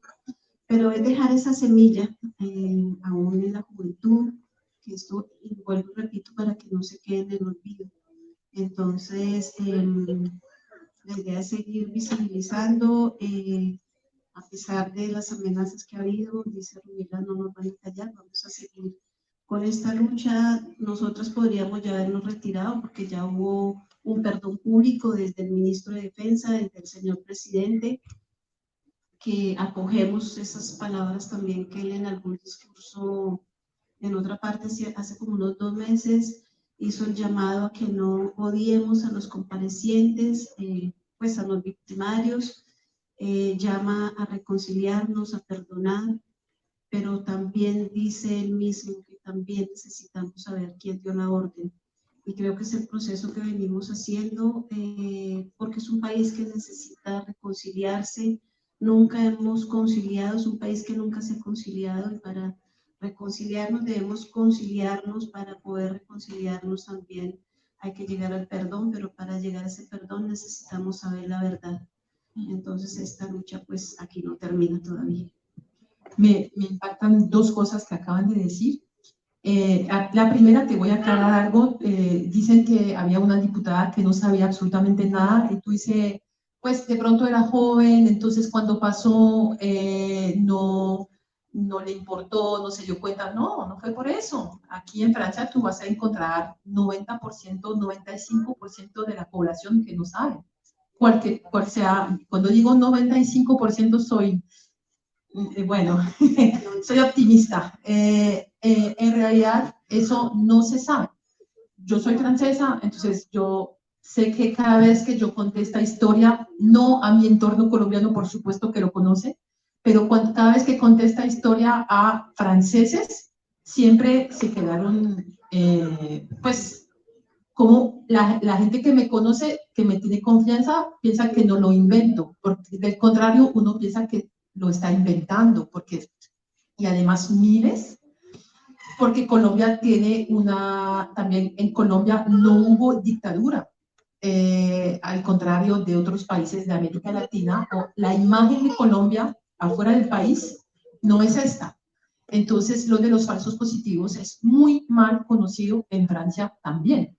pero es dejar esa semilla aún en la juventud, que esto, y vuelvo y repito, para que no se quede en el olvido. Entonces, la idea es seguir visibilizando, a pesar de las amenazas que ha habido. Dice Rubiela, no nos van a callar, vamos a seguir con esta lucha. Nosotros podríamos ya habernos retirado porque ya hubo un perdón público desde el ministro de Defensa, desde el señor presidente, que acogemos esas palabras también que él en algún discurso, en otra parte, hace como unos 2 meses, hizo el llamado a que no odiemos a los comparecientes, pues a los victimarios, llama a reconciliarnos, a perdonar, pero también dice él mismo que también necesitamos saber quién dio la orden. Y creo que es el proceso que venimos haciendo, porque es un país que necesita reconciliarse. Nunca hemos conciliado, es un país que nunca se ha conciliado, y para reconciliarnos debemos conciliarnos. Para poder reconciliarnos también hay que llegar al perdón, pero para llegar a ese perdón necesitamos saber la verdad. Entonces esta lucha pues aquí no termina todavía. Me impactan 2 cosas que acaban de decir. La primera, te voy a aclarar algo. Dicen que había una diputada que no sabía absolutamente nada, y tú dices, pues de pronto era joven, entonces cuando pasó no le importó, no se dio cuenta. No fue por eso. Aquí en Francia tú vas a encontrar 90%, 95% de la población que no sabe. Cual sea, cuando digo 95% soy... Bueno, soy optimista. En realidad eso no se sabe. Yo soy francesa, entonces yo sé que cada vez que yo conté esta historia, no a mi entorno colombiano, por supuesto que lo conoce, pero cada vez que conté esta historia a franceses, siempre se quedaron, pues, como la gente que me conoce, que me tiene confianza, piensa que no lo invento, porque del contrario uno piensa que lo está inventando, y además miles, porque Colombia tiene también en Colombia no hubo dictadura, al contrario de otros países de América Latina, la imagen de Colombia afuera del país no es esta. Entonces lo de los falsos positivos es muy mal conocido en Francia también.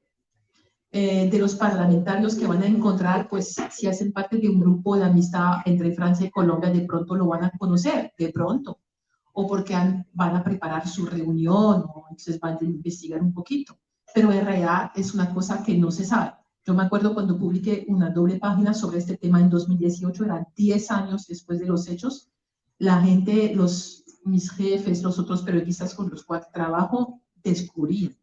de los parlamentarios que van a encontrar, pues si hacen parte de un grupo de amistad entre Francia y Colombia, de pronto lo van a conocer, de pronto, o porque van a preparar su reunión, o entonces van a investigar un poquito, pero en realidad es una cosa que no se sabe. Yo me acuerdo cuando publiqué una doble página sobre este tema en 2018, eran 10 años después de los hechos, la gente, mis jefes, los otros periodistas con los cuales trabajo, descubrían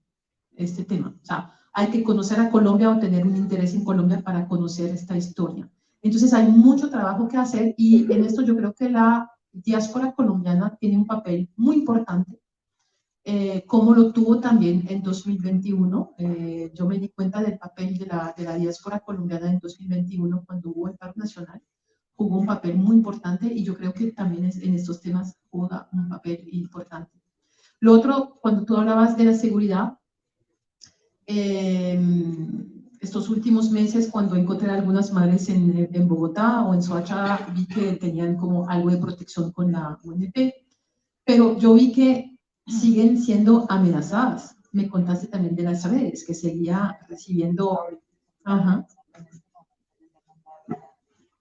este tema. O sea, hay que conocer a Colombia o tener un interés en Colombia para conocer esta historia. Entonces hay mucho trabajo que hacer y en esto yo creo que la diáspora colombiana tiene un papel muy importante, como lo tuvo también en 2021. Yo me di cuenta del papel de la diáspora colombiana en 2021 cuando hubo el paro nacional. Jugó un papel muy importante y yo creo que también en estos temas juega un papel importante. Lo otro, cuando tú hablabas de la seguridad, estos últimos meses, cuando encontré a algunas madres en Bogotá o en Soacha, vi que tenían como algo de protección con la UNP, pero yo vi que siguen siendo amenazadas. Me contaste también de las redes, que seguía recibiendo... Ajá.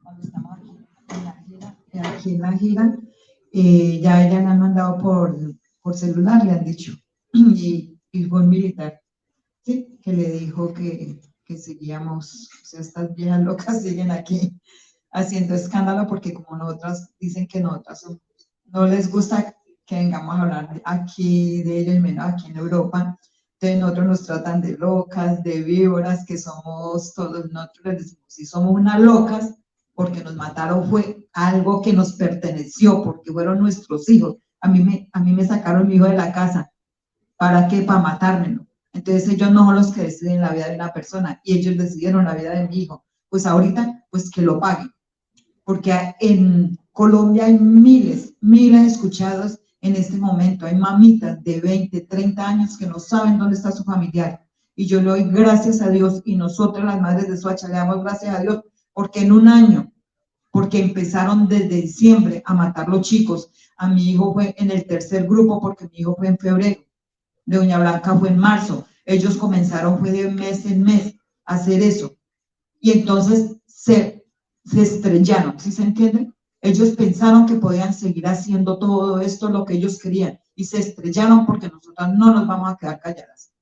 Cuando estamos aquí en la gira, ya le han mandado por celular, le han dicho, y fue un militar, ¿sí? Que le dijo que seguíamos, o sea, estas viejas locas siguen aquí haciendo escándalo porque como nosotras, dicen que nosotras no les gusta que vengamos a hablar aquí de ellos, menos aquí en Europa. Entonces nosotros nos tratan de locas, de víboras, que somos todos, nosotros les decimos, si somos unas locas, porque nos mataron fue algo que nos perteneció, porque fueron nuestros hijos. A mí me sacaron mi hijo de la casa. ¿Para qué? Para matármelo. Entonces ellos no son los que deciden la vida de una persona, y ellos decidieron la vida de mi hijo. Pues ahorita, pues que lo paguen. Porque en Colombia hay miles de escuchados en este momento. Hay mamitas de 20, 30 años que no saben dónde está su familiar. Y yo le doy gracias a Dios, y nosotros las madres de Soacha le damos gracias a Dios, porque en un año, porque empezaron desde diciembre a matar los chicos. A mi hijo fue en el tercer grupo, porque mi hijo fue en febrero. De Doña Blanca fue en marzo. Ellos comenzaron fue de mes en mes a hacer eso. Y entonces se estrellaron, ¿sí se entiende? Ellos pensaron que podían seguir haciendo todo esto, lo que ellos querían, y se estrellaron porque nosotras no nos vamos a quedar calladas.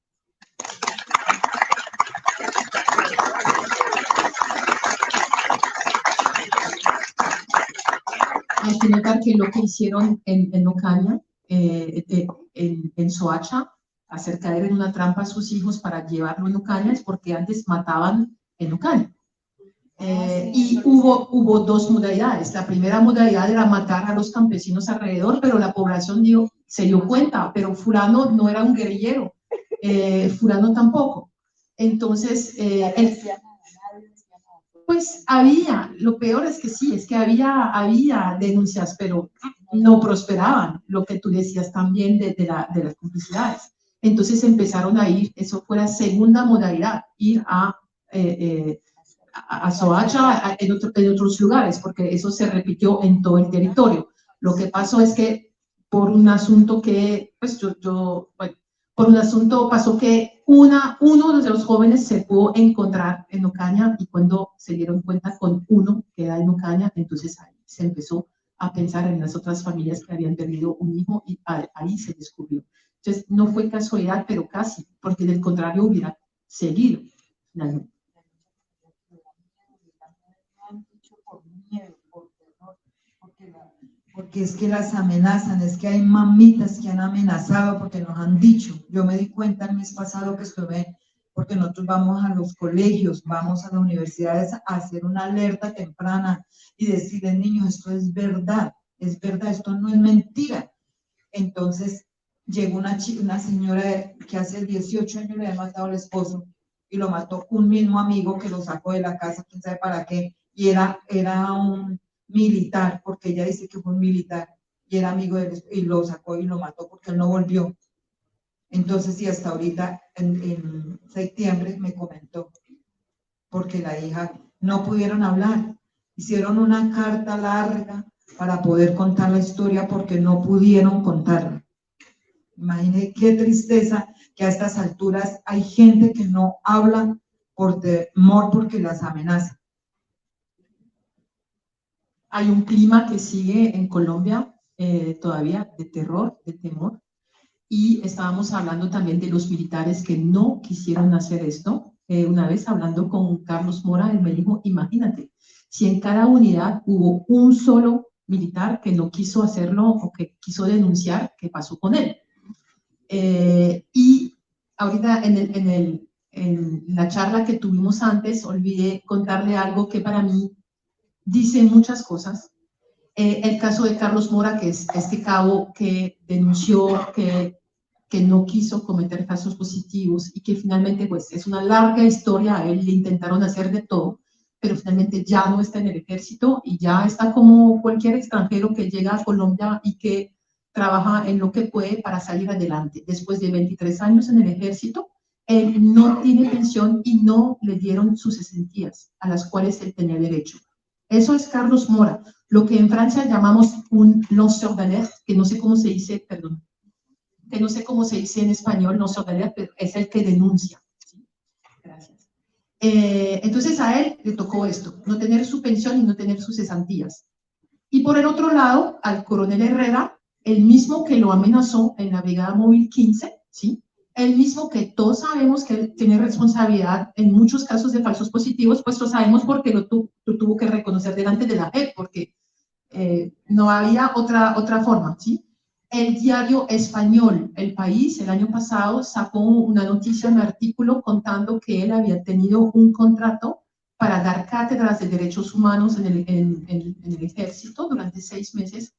Hay que notar que lo que hicieron en Ocaña, en Soacha, hacer caer en una trampa a sus hijos para llevarlo en Ocaña, es porque antes mataban en Ocaña. Y hubo dos modalidades. La primera modalidad era matar a los campesinos alrededor, pero la población se dio cuenta, pero fulano no era un guerrillero, fulano tampoco. Entonces, pues lo peor es que sí, es que había denuncias, pero no prosperaban, lo que tú decías también de las complicidades. Entonces empezaron a ir, eso fue la segunda modalidad, ir a Soacha, en otros lugares, porque eso se repitió en todo el territorio. Lo que pasó es que por un asunto que, pues por un asunto pasó que uno de los jóvenes se pudo encontrar en Ocaña, y cuando se dieron cuenta con uno que era en Ocaña, entonces ahí se empezó a pensar en las otras familias que habían perdido un hijo, y ahí se descubrió. Entonces no fue casualidad, pero casi, porque del contrario hubiera seguido finalmente. Porque es que las amenazan, es que hay mamitas que han amenazado porque nos han dicho. Yo me di cuenta el mes pasado que estuve, porque nosotros vamos a los colegios, vamos a las universidades a hacer una alerta temprana y decirles, niños, esto es verdad, esto no es mentira. Entonces llegó una señora que hace 18 años le había matado al esposo, y lo mató un mismo amigo que lo sacó de la casa, quién sabe para qué, y era un militar, porque ella dice que fue un militar, y era amigo de él, y lo sacó y lo mató porque él no volvió. Entonces, y hasta ahorita, en septiembre, me comentó, porque la hija no pudieron hablar, hicieron una carta larga para poder contar la historia, porque no pudieron contarla. Imagínense qué tristeza que a estas alturas hay gente que no habla por temor porque las amenazan. Hay un clima que sigue en Colombia todavía de terror, de temor. Y estábamos hablando también de los militares que no quisieron hacer esto. Una vez hablando con Carlos Mora, él me dijo, imagínate, si en cada unidad hubo un solo militar que no quiso hacerlo o que quiso denunciar, ¿qué pasó con él? Y ahorita en la charla que tuvimos antes, olvidé contarle algo que para mí dice muchas cosas. El caso de Carlos Mora, que es este cabo que denunció que no quiso cometer falsos positivos y que finalmente, pues, es una larga historia, a él le intentaron hacer de todo, pero finalmente ya no está en el ejército y ya está como cualquier extranjero que llega a Colombia y que trabaja en lo que puede para salir adelante. Después de 23 años en el ejército, él no tiene pensión y no le dieron sus cesantías a las cuales él tenía derecho. Eso es Carlos Mora, lo que en Francia llamamos un lanceur d'alerte, que no sé cómo se dice, perdón, que no sé cómo se dice en español, lanceur d'alerte, pero es el que denuncia. ¿Sí? Gracias. Entonces a él le tocó esto, no tener su pensión y no tener sus cesantías. Y por el otro lado, al coronel Herrera, el mismo que lo amenazó en la Brigada Móvil 15, ¿sí? El mismo que todos sabemos que tiene responsabilidad en muchos casos de falsos positivos, pues lo sabemos porque lo tuvo que reconocer delante de la JEP, porque no había otra forma, ¿sí? El diario español, El País, el año pasado sacó una noticia, un artículo contando que él había tenido un contrato para dar cátedras de derechos humanos en el ejército durante 6 meses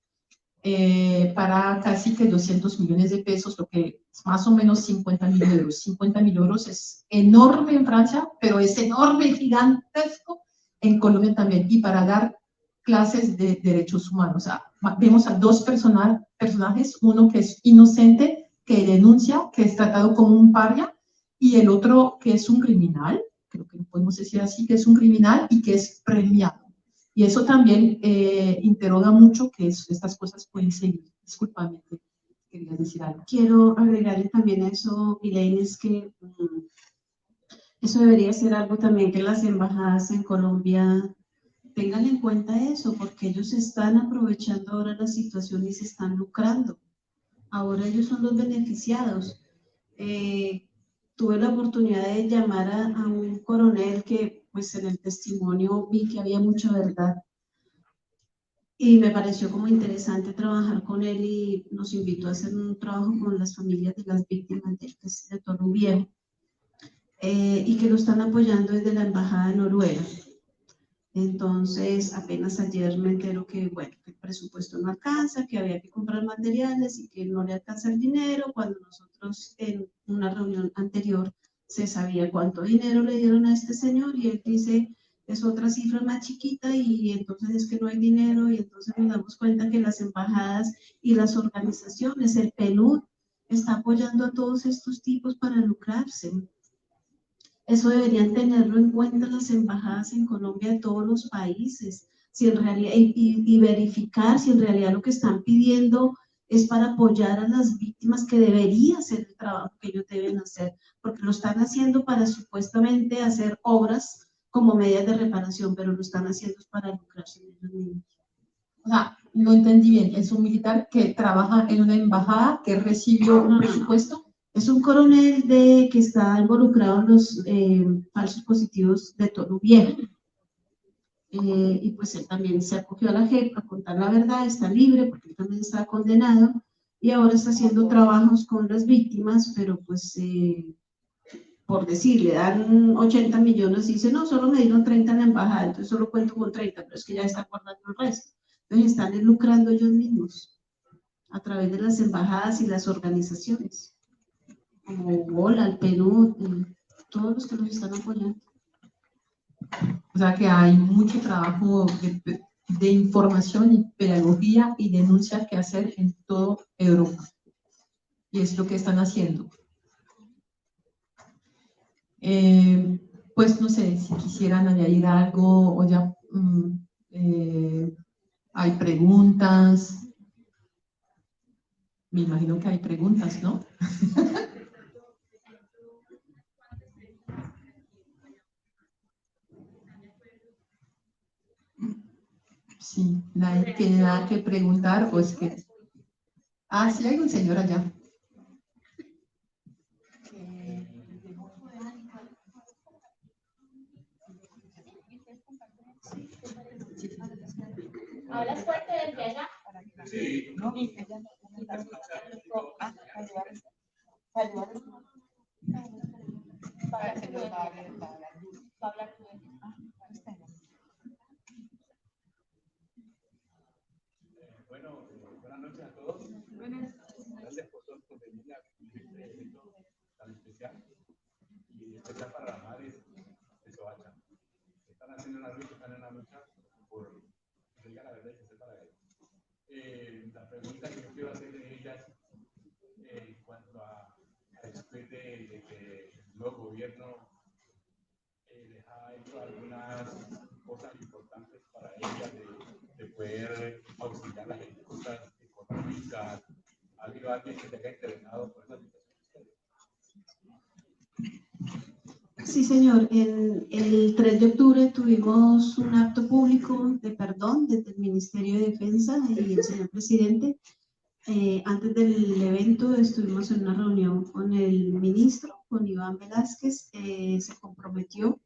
para casi que 200 millones de pesos, lo que es más o menos 50.000 euros. 50.000 euros es enorme en Francia, pero es enorme, gigantesco en Colombia también. Y para dar clases de derechos humanos. O sea, vemos a dos personajes, uno que es inocente, que denuncia, que es tratado como un paria, y el otro que es un criminal, creo que podemos decir así, que es un criminal y que es premiado. Y eso también interroga mucho que estas cosas pueden seguir. Discúlpame, querías decir algo. Quiero agregarle también a eso, Milene, es que eso debería ser algo también que las embajadas en Colombia tengan en cuenta eso, porque ellos están aprovechando ahora la situación y se están lucrando. Ahora ellos son los beneficiados. Tuve la oportunidad de llamar a un coronel que pues en el testimonio vi que había mucha verdad y me pareció como interesante trabajar con él y nos invitó a hacer un trabajo con las familias de las víctimas de Toro Viejo y que lo están apoyando desde la Embajada de Noruega. Entonces, apenas ayer me entero que, bueno, que el presupuesto no alcanza, que había que comprar materiales y que no le alcanza el dinero, cuando nosotros en una reunión anterior se sabía cuánto dinero le dieron a este señor y él dice, es otra cifra más chiquita y entonces es que no hay dinero y entonces nos damos cuenta que las embajadas y las organizaciones, el PNUD, está apoyando a todos estos tipos para lucrarse. Eso deberían tenerlo en cuenta las embajadas en Colombia de todos los países, si en realidad, y verificar si en realidad lo que están pidiendo es para apoyar a las víctimas, que debería ser el trabajo que ellos deben hacer, porque lo están haciendo para supuestamente hacer obras como medidas de reparación, pero lo están haciendo para lucrarse en ellos mismos. O sea, no entendí bien, ¿es un militar que trabaja en una embajada que recibió un presupuesto? Es un coronel que está involucrado en los falsos positivos de Toro Viejo. Y pues él también se acogió a la JEP a contar la verdad, está libre porque él también está condenado y ahora está haciendo trabajos con las víctimas, pero pues por decir, le dan 80 millones y dice, no, solo me dieron 30 en la embajada, entonces solo cuento con 30, pero es que ya está guardando el resto. Entonces están lucrando ellos mismos a través de las embajadas y las organizaciones como Bola, el Perú, todos los que nos están apoyando. O sea que hay mucho trabajo de información y pedagogía y denuncia que hacer en toda Europa. Y es lo que están haciendo. Pues no sé si quisieran añadir algo o ya hay preguntas. Me imagino que hay preguntas, ¿no? Sí, nadie tiene nada que preguntar, o es que... Ah, sí, hay un señor allá. ¿Hablas fuerte desde allá? Sí. No. Bueno, buenas noches a todos. Gracias por venir a este evento tan especial. Y especial para las madres de Soacha. Están haciendo una lucha, están en una lucha por que diga la verdad y que sepa la verdad. La pregunta que yo quiero hacer de ellas, en cuanto a después de que el nuevo gobierno les ha hecho algunas cosas importantes para ellas, de poder auxiliar las cosas económicas. ¿Ha habido alguien que tenga interesado por esa situación? Sí, señor. El 3 de octubre tuvimos un acto público de perdón desde el Ministerio de Defensa y el señor presidente. Antes del evento estuvimos en una reunión con el ministro, con Iván Velázquez. Se comprometió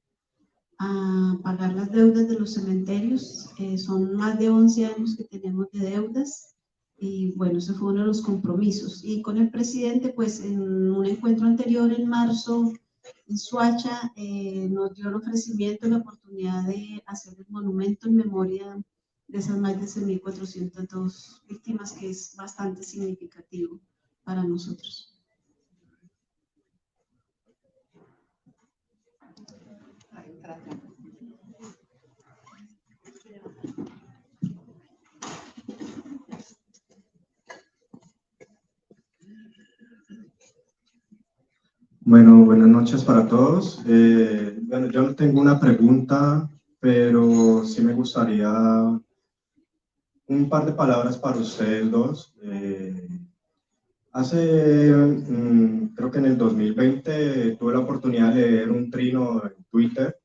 a pagar las deudas de los cementerios. Son más de 11 años que tenemos de deudas. Y bueno, ese fue uno de los compromisos. Y con el presidente, pues en un encuentro anterior en marzo, en Soacha, nos dio el ofrecimiento, la oportunidad de hacer el monumento en memoria de esas más de 6.402 víctimas, que es bastante significativo para nosotros. Bueno, buenas noches para todos. Bueno, yo no tengo una pregunta, pero sí me gustaría un par de palabras para ustedes dos. Creo que en el 2020 tuve la oportunidad de leer un trino en Twitter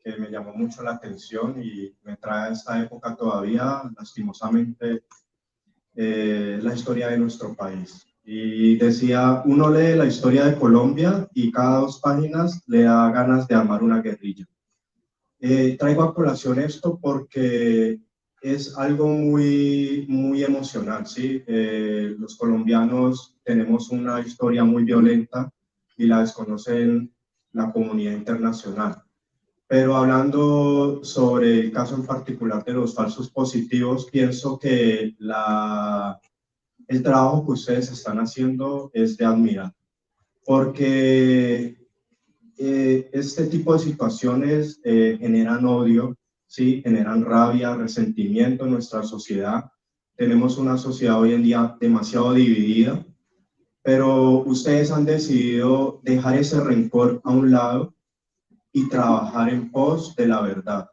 que me llamó mucho la atención y me trae a esta época todavía, lastimosamente, la historia de nuestro país. Y decía, uno lee la historia de Colombia y cada 2 páginas le da ganas de armar una guerrilla. Traigo a colación esto porque es algo muy, muy emocional, ¿sí? Los colombianos tenemos una historia muy violenta y la desconocen la comunidad internacional. Pero hablando sobre el caso en particular de los falsos positivos, pienso que el trabajo que ustedes están haciendo es de admirar, porque este tipo de situaciones generan odio, ¿sí? Generan rabia, resentimiento en nuestra sociedad. Tenemos una sociedad hoy en día demasiado dividida, pero ustedes han decidido dejar ese rencor a un lado y trabajar en pos de la verdad.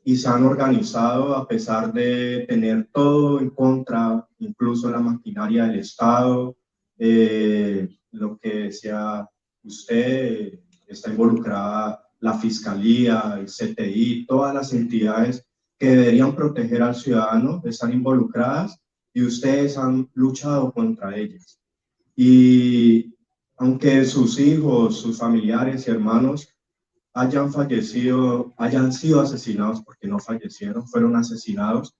Y se han organizado a pesar de tener todo en contra, incluso la maquinaria del Estado, lo que decía usted, está involucrada la Fiscalía, el CTI, todas las entidades que deberían proteger al ciudadano están involucradas y ustedes han luchado contra ellas. Y aunque sus hijos, sus familiares y hermanos hayan fallecido, hayan sido asesinados, porque no fallecieron, fueron asesinados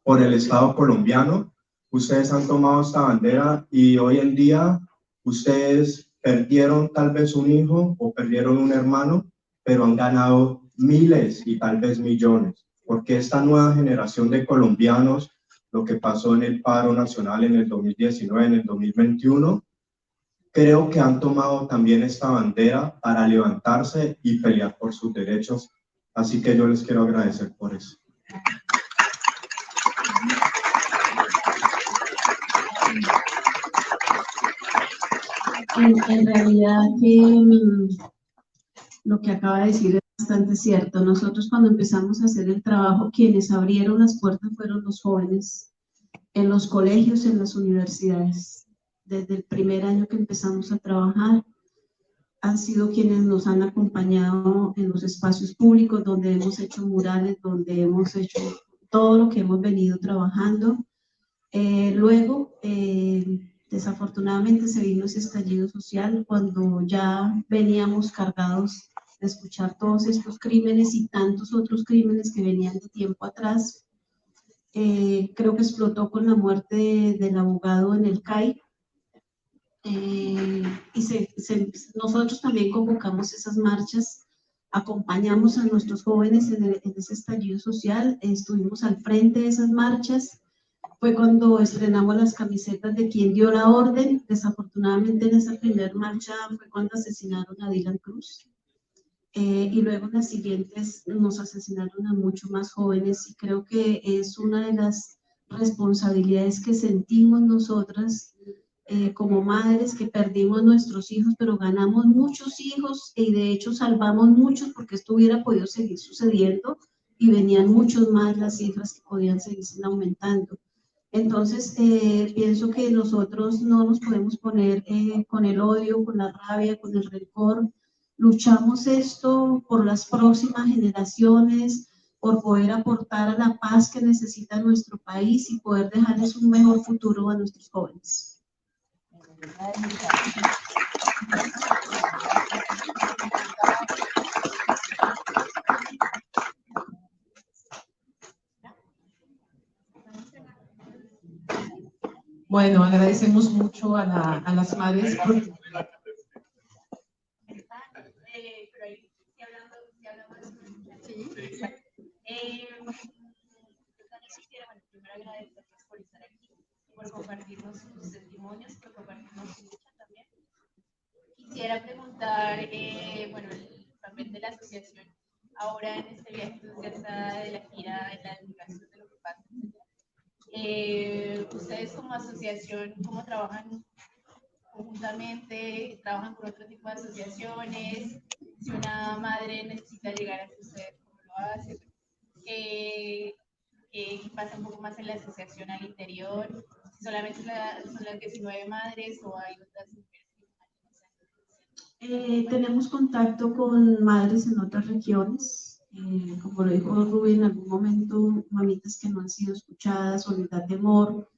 por el Estado colombiano, ustedes han tomado esta bandera y hoy en día ustedes perdieron tal vez un hijo o perdieron un hermano, pero han ganado miles y tal vez millones, porque esta nueva generación de colombianos, lo que pasó en el paro nacional en el 2019, en el 2021, creo que han tomado también esta bandera para levantarse y pelear por sus derechos. Así que yo les quiero agradecer por eso. En realidad, lo que acaba de decir es bastante cierto. Nosotros, cuando empezamos a hacer el trabajo, quienes abrieron las puertas fueron los jóvenes en los colegios, en las universidades. Desde el primer año que empezamos a trabajar, han sido quienes nos han acompañado en los espacios públicos, donde hemos hecho murales, donde hemos hecho todo lo que hemos venido trabajando. Luego, desafortunadamente se vino ese estallido social cuando ya veníamos cargados de escuchar todos estos crímenes y tantos otros crímenes que venían de tiempo atrás. Creo que explotó con la muerte del abogado en el CAI. Y nosotros también convocamos esas marchas, acompañamos a nuestros jóvenes en ese estallido social, estuvimos al frente de esas marchas. Fue cuando estrenamos las camisetas de Quien dio la orden. Desafortunadamente en esa primera marcha fue cuando asesinaron a Dylan Cruz. Y luego en las siguientes nos asesinaron a muchos más jóvenes, y creo que es una de las responsabilidades que sentimos nosotras como madres, que perdimos nuestros hijos, pero ganamos muchos hijos y de hecho salvamos muchos, porque esto hubiera podido seguir sucediendo y venían muchos más las cifras que podían seguir aumentando. Entonces, pienso que nosotros no nos podemos poner con el odio, con la rabia, con el rencor. Luchamos esto por las próximas generaciones, por poder aportar a la paz que necesita nuestro país y poder dejarles un mejor futuro a nuestros jóvenes. Bueno, agradecemos mucho a las madres por... Primero agradecerles por estar aquí, por compartirnos sus testimonios, por compartirnos su lucha también. Quisiera preguntar, bueno, el papel de la asociación ahora en este viaje desgastada de la gira, en la divulgación de lo que pasa. Ustedes como asociación, ¿cómo trabajan conjuntamente? ¿Trabajan con otro tipo de asociaciones? Si una madre necesita llegar a ustedes, ¿cómo lo hace? ¿Qué pasa un poco más en la asociación al interior? Si solamente son las 19 madres o hay otras mujeres. Tenemos contacto con madres en otras regiones. Como lo dijo Rubén, en algún momento, mamitas que no han sido escuchadas o les da temor,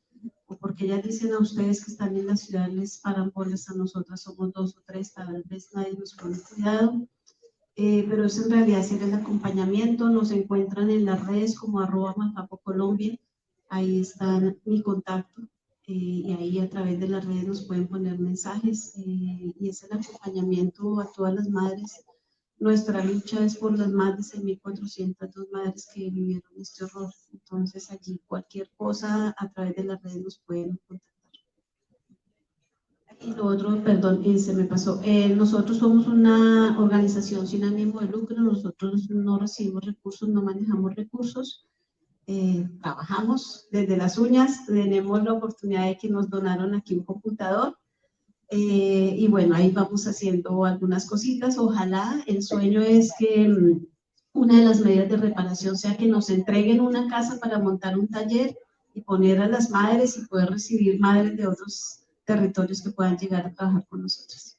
o porque ellas dicen a ustedes que están en la ciudad, les paran bolas, a nosotras somos 2 o 3, tal vez nadie nos pone cuidado. Pero es en realidad hacer el acompañamiento. Nos encuentran en las redes como @Macapo-Colombia, ahí está mi contacto, y ahí a través de las redes nos pueden poner mensajes, y es el acompañamiento a todas las madres. Nuestra lucha es por las más de 6.402 madres que vivieron este horror. Entonces allí cualquier cosa a través de las redes nos pueden contactar. Y lo otro, perdón, se me pasó. Nosotros somos una organización sin ánimo de lucro. Nosotros no recibimos recursos, no manejamos recursos. Trabajamos desde las uñas. Tenemos la oportunidad de que nos donaron aquí un computador. Y bueno, ahí vamos haciendo algunas cositas. Ojalá, el sueño es que una de las medidas de reparación sea que nos entreguen una casa para montar un taller y poner a las madres y poder recibir madres de otros territorios que puedan llegar a trabajar con nosotros.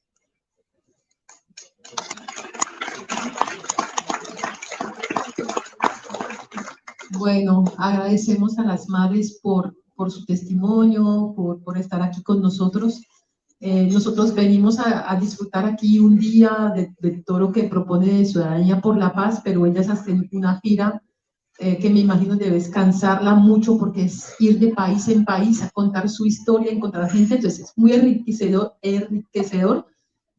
Bueno, agradecemos a las madres por su testimonio, por estar aquí con nosotros. Nosotros venimos a disfrutar aquí un día de todo lo que propone de Ciudadanía por la Paz, pero ellas hacen una gira que me imagino debes cansarla mucho, porque es ir de país en país a contar su historia, encontrar gente. Entonces es muy enriquecedor,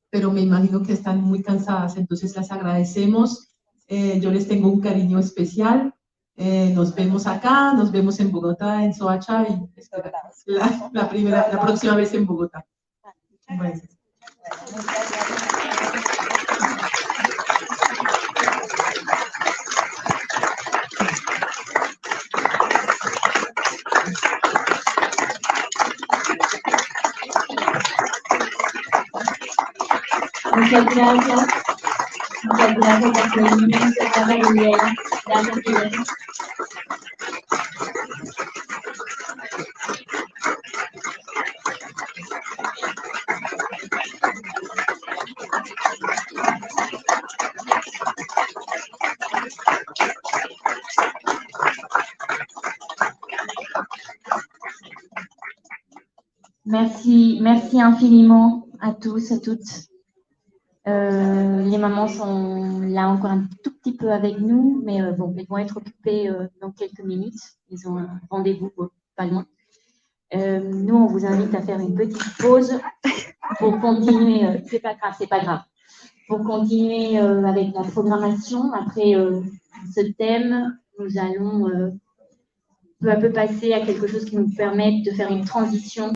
pero me imagino que están muy cansadas. Entonces las agradecemos. Yo les tengo un cariño especial. Nos vemos acá, nos vemos en Bogotá, en Soacha, y la próxima vez en Bogotá. Bueno. Muchas gracias. Muchas gracias a todos. Gracias. Merci infiniment à tous, à toutes. Les mamans sont là encore un tout petit peu avec nous, mais bon, elles vont être occupées dans quelques minutes. Ils ont un rendez-vous pas loin. Nous, on vous invite à faire une petite pause pour continuer. C'est pas grave. Pour continuer avec la programmation. Après ce thème, nous allons peu à peu passer à quelque chose qui nous permette de faire une transition